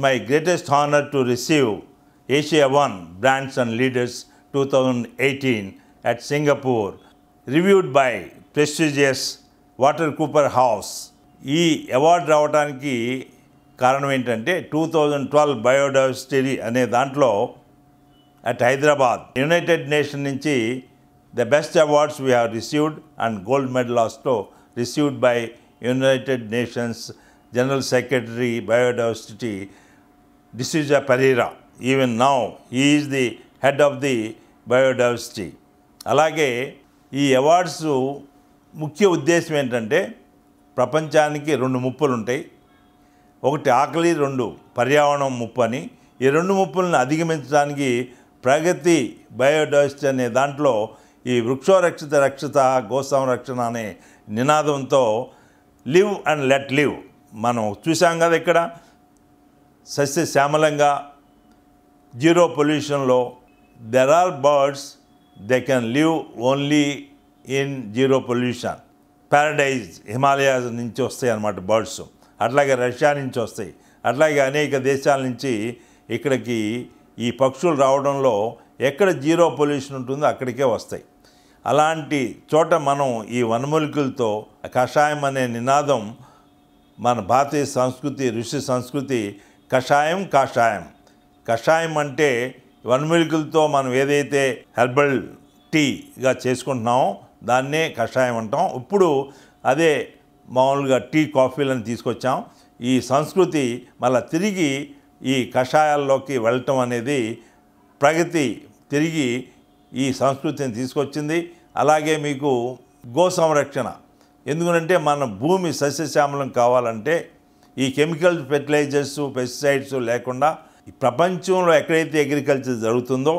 my greatest honor to receive Asia One Brands and Leaders 2018 at Singapore, reviewed by prestigious Water Cooper House. ఈ award రావడానికి కారణం ఏంటంటే 2012 biodiversity అనే దాంట్లో at Hyderabad United nation నుంచి the best awards we have received and gold medal also received by United nations general secretary biodiversity D'Souza Pereira. Even now he is the head of the biodiversity. అలాగే ఈ awards ముఖ్య ఉద్దేశం ఏంటంటే ప్రపంచానికి రెండు ముప్పులు ఉంటాయి. ఒకటి ఆకలి, రెండు పర్యావరణం ముప్పు అని. ఈ రెండు ముప్పులను అధిగమించడానికి ప్రగతి బయోడైవర్సిటీ అనే దాంట్లో ఈ వృక్షోరక్షిత రక్షిత గోసంరక్షణ అనే నినాదంతో లివ్ అండ్ లెట్ లివ్ మనం చూసాం కదా. ఇక్కడ సస్యశ్యామలంగా జీరో పొల్యూషన్లో there are birds they can live only in zero pollution. Paradise Himalayas నుంచి వస్తాయి అన్నమాట బర్డ్స్. అట్లాగే రష్యా నుంచి వస్తాయి. అట్లాగే అనేక దేశాల నుంచి ఇక్కడికి ఈ పక్షులు రావడంలో ఎక్కడ జీరో పొల్యూషన్ ఉంటుందో అక్కడికే వస్తాయి. అలాంటి చోట మనం ఈ వనమూలికలతో కషాయం అనే నినాదం మన భారతీయ సంస్కృతి ఋషి సంస్కృతి కషాయం కాషాయం. కషాయం అంటే వనమూలికలతో మనం ఏదైతే హెర్బల్ టీగా చేసుకుంటున్నామో దాన్నే కషాయం అంటాం. ఇప్పుడు అదే మామూలుగా టీ కాఫీలను తీసుకొచ్చాం. ఈ సంస్కృతి మళ్ళీ తిరిగి ఈ కషాయాల్లోకి వెళ్ళటం అనేది ప్రగతి తిరిగి ఈ సంస్కృతిని తీసుకొచ్చింది. అలాగే మీకు గో సంరక్షణ, ఎందుకంటే మన భూమి సస్యశ్యామలం కావాలంటే ఈ కెమికల్ ఫెర్టిలైజర్స్ పెస్టిసైడ్స్ లేకుండా ఈ ప్రపంచంలో ఎక్కడైతే అగ్రికల్చర్ జరుగుతుందో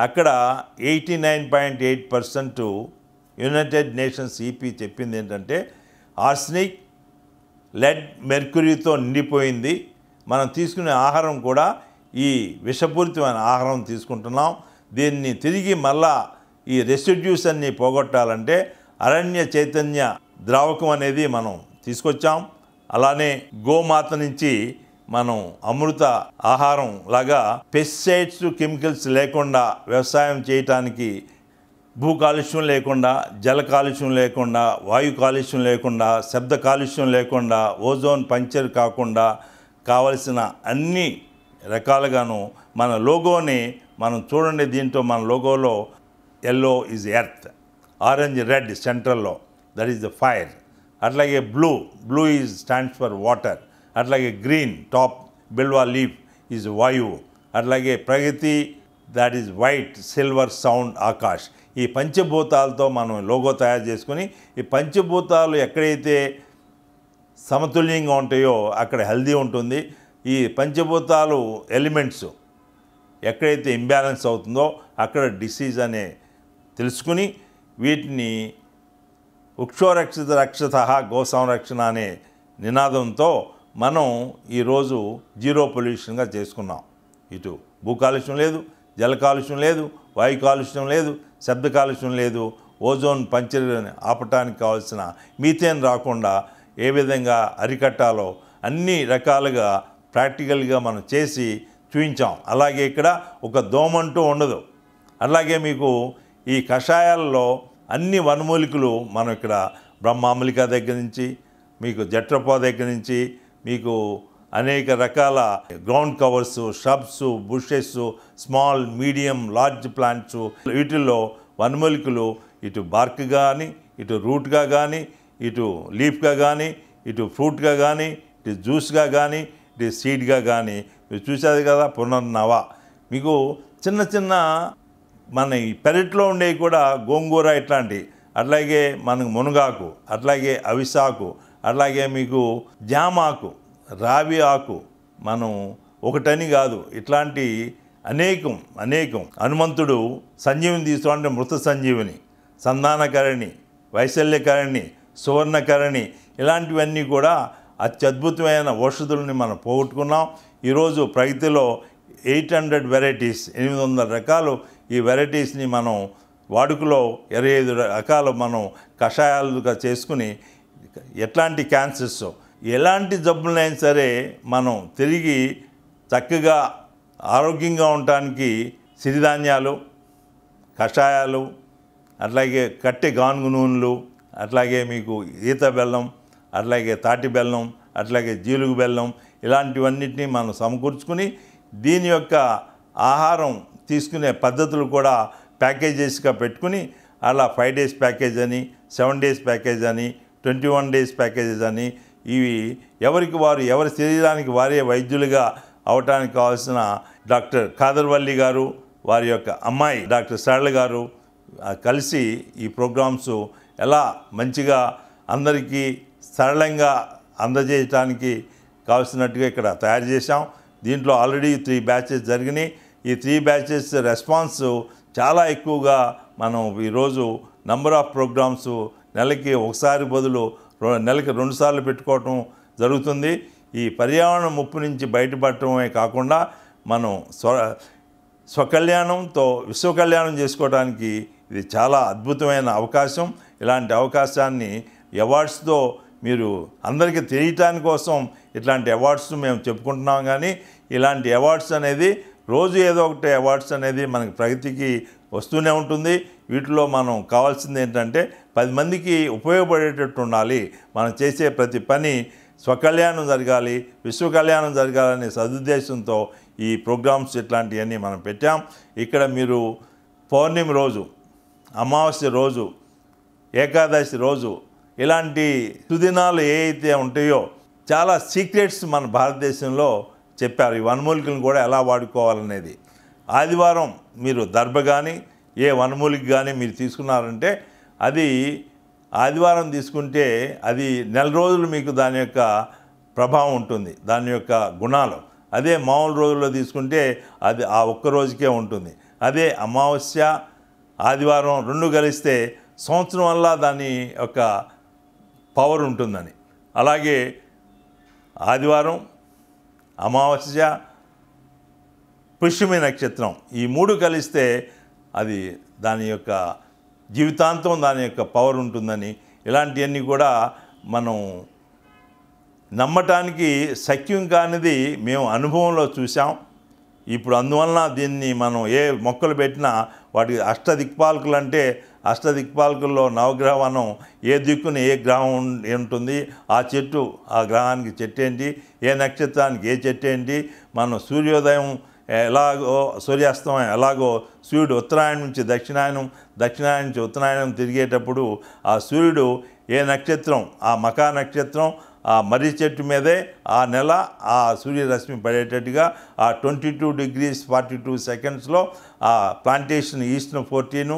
అక్కడ 89.8% యునైటెడ్ నేషన్స్ ఈపీ చెప్పింది ఏంటంటే ఆర్సనిక్, లెడ్, మెర్క్యూరీతో నిండిపోయింది. మనం తీసుకునే ఆహారం కూడా ఈ విషపూరితమైన ఆహారం తీసుకుంటున్నాం. దీన్ని తిరిగి మళ్ళా ఈ రెసిడ్యూస్ అన్ని పోగొట్టాలంటే అరణ్య చైతన్య ద్రావకం అనేది మనం తీసుకొచ్చాం. అలానే గోమాత నుంచి మనం అమృత ఆహారం లాగా పెస్టిసైడ్స్ కెమికల్స్ లేకుండా వ్యవసాయం చేయటానికి భూ కాలుష్యం లేకుండా, జల కాలుష్యం లేకుండా, వాయు కాలుష్యం లేకుండా, శబ్ద కాలుష్యం లేకుండా, ఓజోన్ పంక్చర్ కాకుండా కావలసిన అన్ని రకాలుగాను మన లోగోని మనం చూడండి. దీంట్లో మన లోగోలో yellow is earth, orange red సెంట్రల్లో దట్ ఈస్ ద ఫైర్. అట్లాగే blue is stands for water. అట్లాగే green top bilva leaf is వాయువు. అట్లాగే ప్రగతి that is white, silver, sound, ఆకాష్. ఈ పంచభూతాలతో మనం లోగో తయారు చేసుకుని ఈ పంచభూతాలు ఎక్కడైతే సమతుల్యంగా ఉంటాయో అక్కడ హెల్దీ ఉంటుంది. ఈ పంచభూతాలు ఎలిమెంట్స్ ఎక్కడైతే ఇంబ్యాలెన్స్ అవుతుందో అక్కడ డిసీజ్ అనే తెలుసుకుని వీటిని వృక్షోరక్షిత రక్షిత గో సంరక్షణ అనే నినాదంతో మనం ఈరోజు జీరో పొల్యూషన్గా చేసుకున్నాం. ఇటు భూ కాలుష్యం లేదు, జల కాలుష్యం లేదు, వాయు కాలుష్యం లేదు, శబ్ద కాలుష్యం లేదు, ఓజోన్ పంక్చర్ని ఆపటానికి కావాల్సిన మీథేన్ రాకుండా ఏ విధంగా అరికట్టాలో అన్ని రకాలుగా ప్రాక్టికల్గా మనం చేసి చూపించాం. అలాగే ఇక్కడ ఒక దోమంటూ ఉండదు. అలాగే మీకు ఈ కషాయాలలో అన్ని వనమూలికలు మనం ఇక్కడ బ్రహ్మామూలిక దగ్గర నుంచి మీకు జట్రపా దగ్గర నుంచి మీకు అనేక రకాల ground covers, shrubs, bushes, small, medium, large plants, వీటిల్లో వనమూలికలు ఇటు బార్క్ కానీ, ఇటు రూట్గా కానీ, ఇటు లీఫ్గా కానీ, ఇటు ఫ్రూట్గా కానీ, ఇటు జ్యూస్గా కానీ, ఇటు సీడ్గా కానీ మీరు చూసేది కదా. పునర్నవ మీకు చిన్న చిన్న మన ఈ పెరట్లో ఉండేవి కూడా గోంగూర ఇట్లాంటివి, అట్లాగే మనకు మునగాకు, అట్లాగే అవిసాకు, అట్లాగే మీకు జామాకు, రావి ఆకు, మనం ఒకటని కాదు ఇట్లాంటి అనేకం హనుమంతుడు సంజీవిని తీసుకోవాలంటే మృత సంజీవిని, సంధానకరణి, వైశల్యకరణి, సువర్ణకరణి ఇలాంటివన్నీ కూడా అత్యద్భుతమైన ఔషధులని మనం పోగొట్టుకున్నాం. ఈరోజు ప్రగతిలో 800 వెరైటీస్, 800 రకాలు ఈ వెరైటీస్ని మనం వాడుకలో 25 రకాలు మనం కషాయాలుగా చేసుకుని ఎట్లాంటి క్యాన్సర్స్ ఎలాంటి జబ్బులైనా సరే మనం తిరిగి చక్కగా ఆరోగ్యంగా ఉండటానికి సిరిధాన్యాలు, కషాయాలు, అట్లాగే కట్టె గానుగ నూనెలు, అట్లాగే మీకు ఈత బెల్లం, అట్లాగే తాటి బెల్లం, అట్లాగే జీలుగు బెల్లం, ఇలాంటివన్నిటినీ మనం సమకూర్చుకుని దీని యొక్క ఆహారం తీసుకునే పద్ధతులు కూడా ప్యాకేజెస్గా పెట్టుకుని అలా 5 days ప్యాకేజ్ అని, 7 days ప్యాకేజ్ అని, 21 days ప్యాకేజెస్ అని, ఇవి ఎవరికి వారు ఎవరి శరీరానికి వారే వైద్యులుగా అవటానికి కావాల్సిన డాక్టర్ ఖాదర్వల్లి గారు, వారి యొక్క అమ్మాయి డాక్టర్ సరళ గారు కలిసి ఈ ప్రోగ్రామ్స్ ఎలా మంచిగా అందరికీ సరళంగా అందజేయటానికి కావాల్సినట్టుగా ఇక్కడ తయారు చేశాం. దీంట్లో ఆల్రెడీ 3 batches జరిగినాయి. ఈ 3 batches రెస్పాన్స్ చాలా ఎక్కువగా మనం ఈరోజు నంబర్ ఆఫ్ ప్రోగ్రామ్స్ నెలకి ఒకసారి బదులు నెలకి 2 సార్లు పెట్టుకోవటం జరుగుతుంది. ఈ పర్యావరణ ముప్పు నుంచి బయటపడటమే కాకుండా మనం స్వకల్యాణంతో విశ్వకల్యాణం చేసుకోవడానికి ఇది చాలా అద్భుతమైన అవకాశం. ఇలాంటి అవకాశాన్ని అవార్డ్స్తో మీరు అందరికీ తెలియటాని కోసం ఇట్లాంటి అవార్డ్స్ మేము చెప్పుకుంటున్నాం. కానీ ఇలాంటి అవార్డ్స్ అనేది రోజు ఏదో ఒకటి అవార్డ్స్ అనేది మనకి ప్రగతికి వస్తూనే ఉంటుంది. వీటిలో మనం కావాల్సింది ఏంటంటే 10 మందికి ఉపయోగపడేటట్టు ఉండాలి. మనం చేసే ప్రతి పని స్వకల్యాణం జరగాలి, విశ్వకల్యాణం జరగాలనే సదుద్దేశంతో ఈ ప్రోగ్రామ్స్ ఇట్లాంటివన్నీ మనం పెట్టాం. ఇక్కడ మీరు పౌర్ణమి రోజు, అమావాస్య రోజు, ఏకాదశి రోజు ఇలాంటి సుదినాలు ఏ అయితే ఉంటాయో చాలా సీక్రెట్స్ మన భారతదేశంలో చెప్పారు. ఈ వనమూలికలను కూడా ఎలా వాడుకోవాలనేది. ఆదివారం మీరు దర్భ కానీ ఏ వనమూలిక కానీ మీరు తీసుకున్నారంటే అది ఆదివారం తీసుకుంటే అది నెల రోజులు మీకు దాని యొక్క ప్రభావం ఉంటుంది, దాని యొక్క గుణాలు. అదే మామూలు రోజుల్లో తీసుకుంటే అది ఆ ఒక్క రోజుకే ఉంటుంది. అదే అమావాస్య ఆదివారం 2 కలిస్తే సంవత్సరం వల్ల దాని యొక్క పవర్ ఉంటుందని. అలాగే ఆదివారం, అమావాస్య, పుష్యమి నక్షత్రం ఈ 3 కలిస్తే అది దాని యొక్క జీవితాంతం దాని యొక్క పవర్ ఉంటుందని, ఇలాంటివన్నీ కూడా మనం నమ్మటానికి శక్యం కానిది మేము అనుభవంలో చూసాం. ఇప్పుడు అందువలన దీన్ని మనం ఏ మొక్కలు పెట్టినా వాటికి అష్టదిక్పాలకులు అంటే అష్టదిక్పాలకుల్లో నవగ్రహవనం ఏ దిక్కున ఏ గ్రహం ఉంటుంది, ఆ చెట్టు ఆ గ్రహానికి చెట్టు ఏంటి, ఏ నక్షత్రానికి ఏ చెట్టు ఏంటి, మనం సూర్యోదయం ఎలాగో సూర్యాస్తమయం ఎలాగో సూర్యుడు ఉత్తరాయణం నుంచి దక్షిణాయనం, దక్షిణాయనం నుంచి ఉత్తరాయణం తిరిగేటప్పుడు ఆ సూర్యుడు ఏ నక్షత్రం, ఆ మకా నక్షత్రం ఆ మర్రి చెట్టు మీదే ఆ నెల ఆ సూర్యరశ్మి పడేటట్టుగా ఆ 22 degrees 42 seconds ఆ ప్లాంటేషన్ ఈస్ట్ను 14,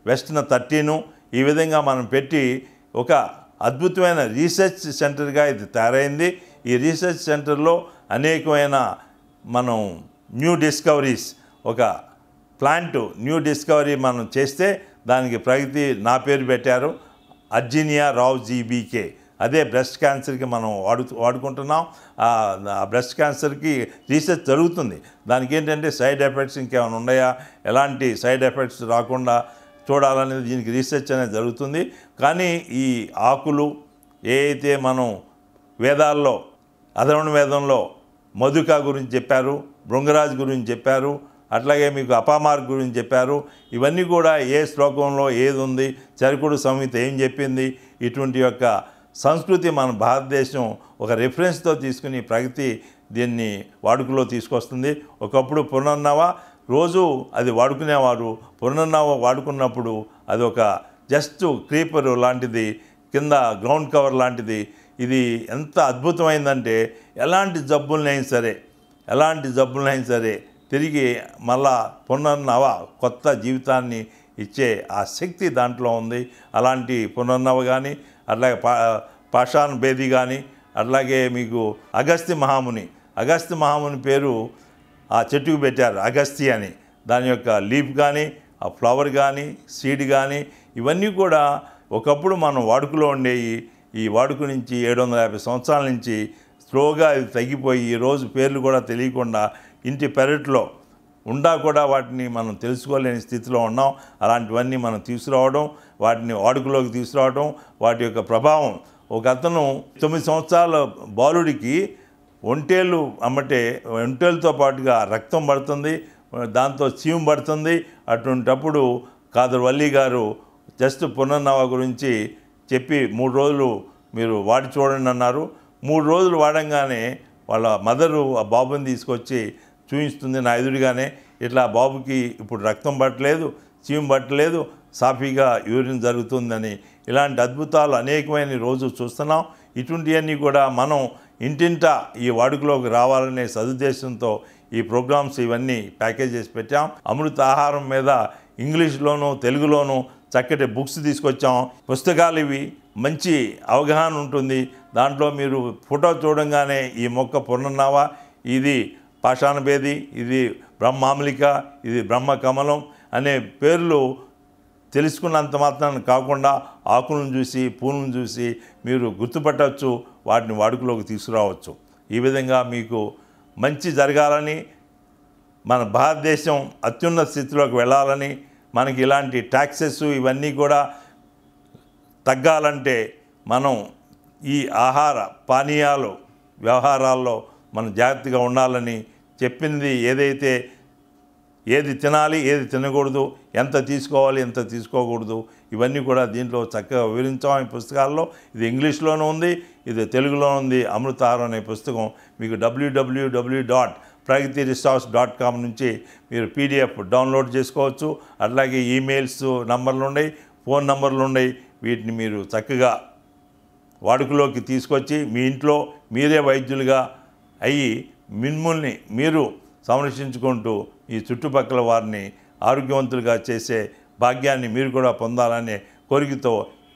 వెస్ట్ను 13 ఈ విధంగా మనం పెట్టి ఒక అద్భుతమైన రీసెర్చ్ సెంటర్గా ఇది తయారైంది. ఈ రీసెర్చ్ సెంటర్లో అనేకమైన మనం న్యూ డిస్కవరీస్, ఒక ప్లాంట్ న్యూ డిస్కవరీ మనం చేస్తే దానికి ప్రగతి నా పేరు పెట్టారు, అర్జీనియా రావ్ జీబీకే. అదే బ్రెస్ట్ క్యాన్సర్కి మనం వాడుకుంటున్నాం. ఆ బ్రెస్ట్ క్యాన్సర్కి రీసెర్చ్ జరుగుతుంది. దానికి ఏంటంటే సైడ్ ఎఫెక్ట్స్ ఇంకేమైనా ఉన్నాయా, ఎలాంటి సైడ్ ఎఫెక్ట్స్ రాకుండా చూడాలనేది దీనికి రీసెర్చ్ అనేది జరుగుతుంది. కానీ ఈ ఆకులు ఏ అయితే మనం వేదాల్లో అధర్వణ వేదంలో మధుక గురించి చెప్పారు, భృంగరాజు గురించి చెప్పారు, అట్లాగే మీకు అపామార్క్ గురించి చెప్పారు. ఇవన్నీ కూడా ఏ శ్లోకంలో ఏది ఉంది, చరకుడు సంహిత ఏం చెప్పింది, ఇటువంటి యొక్క సంస్కృతి మన భారతదేశం ఒక రిఫరెన్స్తో తీసుకుని ప్రగతి దీన్ని వాడుకలో తీసుకొస్తుంది. ఒకప్పుడు పునర్నవ రోజు అది వాడుకునేవారు. పునర్నవ వాడుకున్నప్పుడు అది ఒక జస్ట్ క్రీపర్ లాంటిది, కింద గ్రౌండ్ కవర్ లాంటిది. ఇది ఎంత అద్భుతమైందంటే ఎలాంటి జబ్బులైనా సరే తిరిగి మళ్ళా పునర్నవ కొత్త జీవితాన్ని ఇచ్చే ఆ శక్తి దాంట్లో ఉంది. అలాంటి పునర్నవ కానీ, అట్లాగే పాషాణ భేది కానీ, అట్లాగే మీకు అగస్త్య మహాముని పేరు ఆ చెట్టుకు పెట్టారు, అగస్త్య అని. దాని యొక్క లీఫ్ కానీ, ఆ ఫ్లవర్ కానీ, సీడ్ కానీ ఇవన్నీ కూడా ఒకప్పుడు మనం వాడుకలో ఉండేవి. ఈ వాడుక నుంచి 750 సంవత్సరాల నుంచి స్లోగా ఇది తగ్గిపోయి ఈరోజు పేర్లు కూడా తెలియకుండా ఇంటి పెరట్లో ఉండా కూడా వాటిని మనం తెలుసుకోలేని స్థితిలో ఉన్నాం. అలాంటివన్నీ మనం తీసుకురావడం, వాటిని వాడుకలోకి తీసుకురావడం, వాటి యొక్క ప్రభావం. ఒక అతను 9 సంవత్సరాల బాలుడికి ఒంటేళ్ళు అమ్మటే ఒంటేళ్ళతో పాటుగా రక్తం పడుతుంది, దాంతో చీము పడుతుంది. అటువంటప్పుడు ఖాదర్ వలీ గారు జస్ట్ పునర్నవ గురించి చెప్పి 3 రోజులు మీరు వాడి చూడండి అన్నారు. 3 రోజులు వాడంగానే వాళ్ళ మదరు ఆ బాబుని తీసుకొచ్చి చూపిస్తుంది నా ఎదురుగానే. ఇట్లా బాబుకి ఇప్పుడు రక్తం పట్టలేదు, చీము పట్టలేదు, సాఫీగా యూరిన్ జరుగుతుందని. ఇలాంటి అద్భుతాలు అనేకమైన రోజు చూస్తున్నాం. ఇటువంటివన్నీ కూడా మనం ఇంటింటా ఈ వాడుకలోకి రావాలనే సదుద్దేశంతో ఈ ప్రోగ్రామ్స్ ఇవన్నీ ప్యాకేజ్ చేసి పెట్టాం. అమృత ఆహారం మీద ఇంగ్లీష్లోనూ తెలుగులోనూ చక్కటి బుక్స్ తీసుకొచ్చాం. పుస్తకాలు ఇవి, మంచి అవగాహన ఉంటుంది. దాంట్లో మీరు ఫోటో చూడంగానే ఈ మొక్క పునర్నవ, ఇది పాషాణభేది, ఇది బ్రహ్మామలిక, ఇది బ్రహ్మకమలం అనే పేర్లు తెలుసుకున్నంత మాత్రాన్ని కాకుండా ఆకులను చూసి పూలను చూసి మీరు గుర్తుపట్టవచ్చు, వాటిని వాడుకలోకి తీసుకురావచ్చు. ఈ విధంగా మీకు మంచి జరగాలని, మన భారతదేశం అత్యున్నత స్థితిలోకి వెళ్ళాలని, మనకి ఇలాంటి ట్యాక్సెస్ ఇవన్నీ కూడా తగ్గాలంటే మనం ఈ ఆహార పానీయాలు వ్యవహారాల్లో మనం జాగ్రత్తగా ఉండాలని చెప్పింది. ఏది తినాలి, ఏది తినకూడదు, ఎంత తీసుకోవాలి, ఎంత తీసుకోకూడదు, ఇవన్నీ కూడా దీంట్లో చక్కగా వివరించాం ఈ పుస్తకాల్లో. ఇది ఇంగ్లీష్లోనూ ఉంది, ఇది తెలుగులో ఉంది. అమృత ఆహారం అనే పుస్తకం మీకు www.pragatiresource.com నుంచి మీరు PDF డౌన్లోడ్ చేసుకోవచ్చు. అట్లాగే ఈమెయిల్స్ నంబర్లు ఉన్నాయి, ఫోన్ నంబర్లు ఉన్నాయి. వీటిని మీరు చక్కగా వాడుకలోకి తీసుకొచ్చి మీ ఇంట్లో మీరే వైద్యులుగా అయ్యి మిమ్మల్ని మీరు సంరక్షించుకుంటూ ఈ చుట్టుపక్కల వారిని ఆరోగ్యవంతులుగా చేసే భాగ్యాన్ని మీరు కూడా పొందాలనే కోరికతో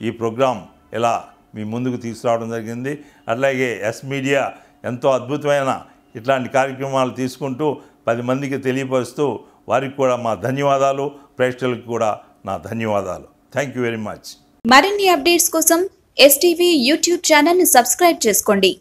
ఈ ప్రోగ్రాం ఇలా మీ ముందుకు తీసుకురావడం జరిగింది. అట్లాగే ఎస్ మీడియా ఎంతో అద్భుతమైన ఇట్లాంటి కార్యక్రమాలు తీసుకుంటూ 10 మందికి తెలియపరుస్తూ వారికి కూడా మా ధన్యవాదాలు, ప్రేక్షకులకు కూడా నా ధన్యవాదాలు. Thank you very much. మరిన్ని అప్డేట్స్ కోసం STV యూట్యూబ్ ఛానల్ని సబ్స్క్రైబ్ చేసుకోండి.